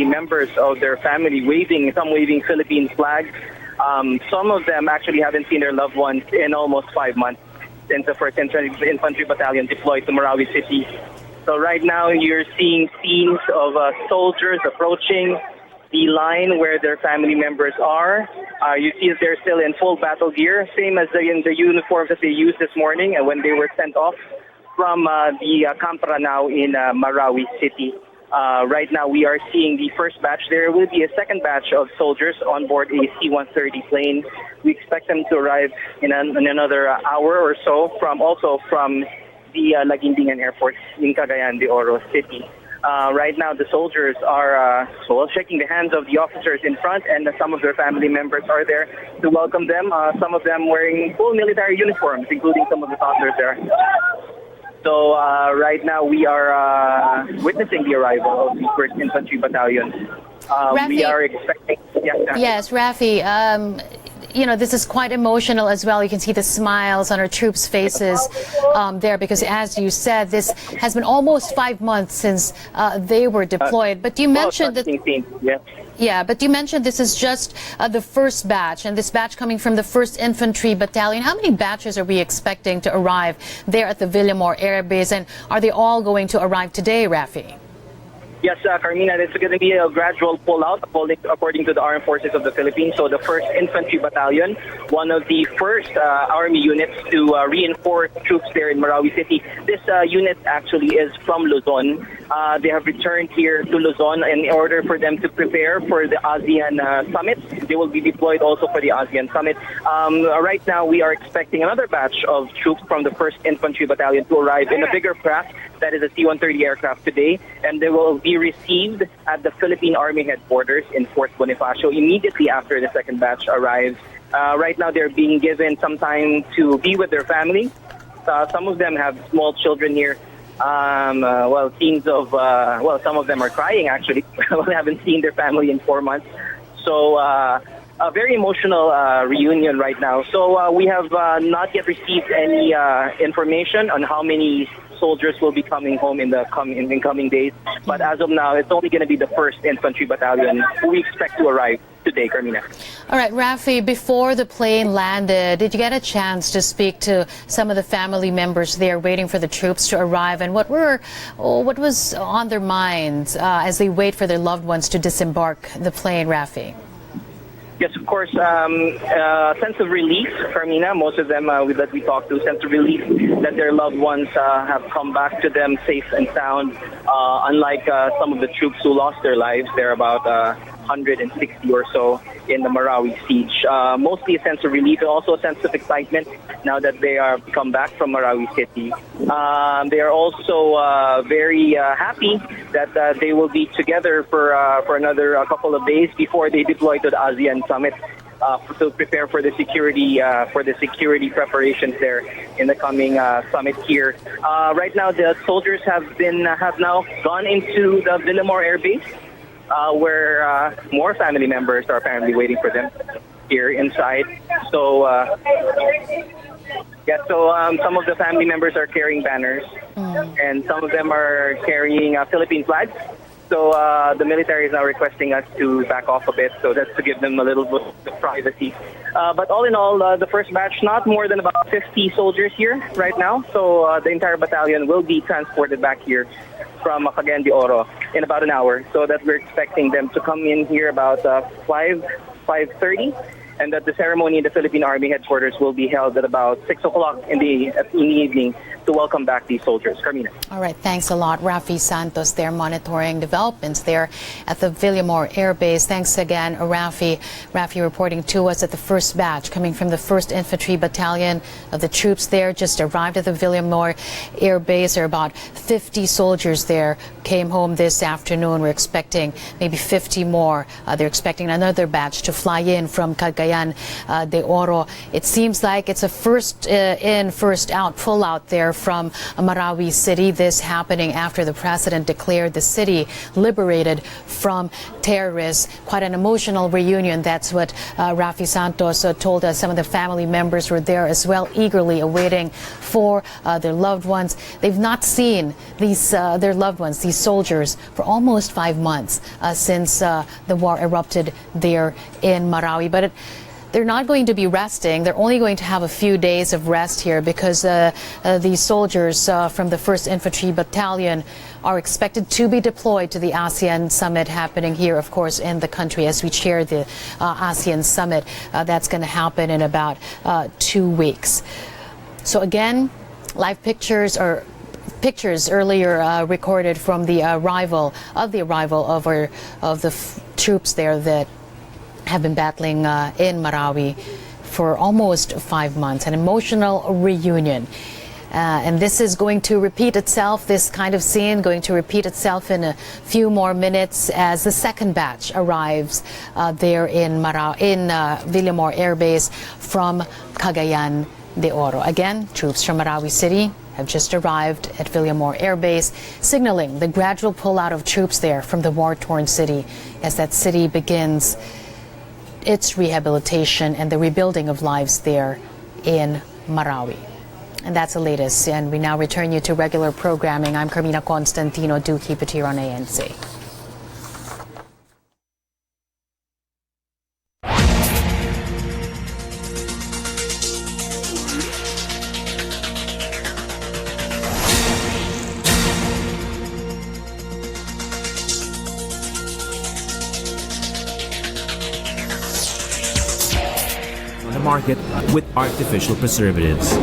members of their family some waving Philippine flags. Some of them actually haven't seen their loved ones in almost 5 months since the 1st Infantry Battalion deployed to Marawi City. So right now you're seeing scenes of soldiers approaching the line where their family members are. You see that they're still in full battle gear, same as the uniforms that they used this morning and when they were sent off from the Camp Ranao in Marawi City. Right now we are seeing the first batch. There will be a second batch of soldiers on board a C-130 plane. We expect them to arrive in another hour or so from the Laguindingan Airport in Cagayan de Oro City. Right now the soldiers are shaking the hands of the officers in front, and some of their family members are there to welcome them. Some of them wearing full military uniforms, including some of the toddlers there. So right now we are witnessing the arrival of the 1st Infantry Battalion. We are expecting... Yes, Rafi, this is quite emotional as well. You can see the smiles on our troops' faces there because, as you said, this has been almost 5 months since they were deployed. But you mentioned that... but you mentioned this is just the first batch, and this batch coming from the 1st Infantry Battalion. How many batches are we expecting to arrive there at the Villamor Air Base, and are they all going to arrive today, Rafi? Yes, Carmina, it's going to be a gradual pullout according to the Armed Forces of the Philippines. So the 1st Infantry Battalion, one of the first Army units to reinforce troops there in Marawi City. This unit actually is from Luzon. They have returned here to Luzon in order for them to prepare for the ASEAN Summit. They will be deployed also for the ASEAN Summit. Right now, we are expecting another batch of troops from the 1st Infantry Battalion to arrive in a bigger craft. That is a C-130 aircraft today, and they will be received at the Philippine Army headquarters in Fort Bonifacio immediately after the second batch arrives. Right now, they're being given some time to be with their family. Some of them have small children here. Scenes of, some of them are crying, actually. They haven't seen their family in 4 months. So, a very emotional reunion right now. So, we have not yet received any information on how many soldiers will be coming home in coming days. But as of now, it's only going to be the 1st Infantry Battalion who we expect to arrive today, Carmina. All right, Rafi, before the plane landed, did you get a chance to speak to some of the family members there waiting for the troops to arrive? And what was on their minds as they wait for their loved ones to disembark the plane, Rafi? Yes, of course. Sense of relief, Carmina. Most of them that we talked to, sense of relief that their loved ones have come back to them safe and sound. Unlike some of the troops who lost their lives, there are about 160 or so in the Marawi siege. Mostly a sense of relief and also a sense of excitement now that they are come back from Marawi City. They are also very happy that they will be together for another couple of days before they deploy to the ASEAN Summit to prepare for the security preparations there in the coming summit here. Right now, the soldiers have now gone into the Villamor Air Base, where more family members are apparently waiting for them here inside. So, some of the family members are carrying banners, and some of them are carrying Philippine flags. So the military is now requesting us to back off a bit, so that's to give them a little bit of privacy. But all in all, the first batch, not more than about 50 soldiers here right now. So the entire battalion will be transported back here from Cagayan de Oro in about an hour. So that we're expecting them to come in here about 5:30, and that the ceremony in the Philippine Army headquarters will be held at about 6 o'clock in the evening to welcome back these soldiers. Carmina. All right, thanks a lot. Rafi Santos there monitoring developments there at the Villamor Air Base. Thanks again, Rafi. Rafi reporting to us that the first batch coming from the 1st Infantry Battalion of the troops there just arrived at the Villamor Air Base. There are about 50 soldiers there, came home this afternoon. We're expecting maybe 50 more. They're expecting another batch to fly in from Cagayan de Oro. It seems like it's a first in, first out, full out there from Marawi City. This happening after the president declared the city liberated from terrorists. Quite an emotional reunion. That's what Rafi Santos told us. Some of the family members were there as well, eagerly awaiting for their loved ones. They've not seen their loved ones, these soldiers, for almost 5 months since the war erupted there in Marawi. But they're not going to be resting. They're only going to have a few days of rest here because these soldiers from the 1st Infantry Battalion are expected to be deployed to the ASEAN summit happening here, of course, in the country as we chair the ASEAN summit. That's going to happen in about 2 weeks. So again, live pictures earlier recorded from the arrival of the troops there that have been battling in Marawi for almost 5 months. An emotional reunion. And this is going to repeat itself, this kind of scene going to repeat itself in a few more minutes as the second batch arrives there in Villamor Air Base from Cagayan de Oro. Again, troops from Marawi City have just arrived at Villamor Air Base, signaling the gradual pullout of troops there from the war-torn city as that city begins its rehabilitation and the rebuilding of lives there in Marawi. And that's the latest. And we now return you to regular programming. I'm Carmina Constantino. Do keep it here on ANC. On the market with artificial preservatives.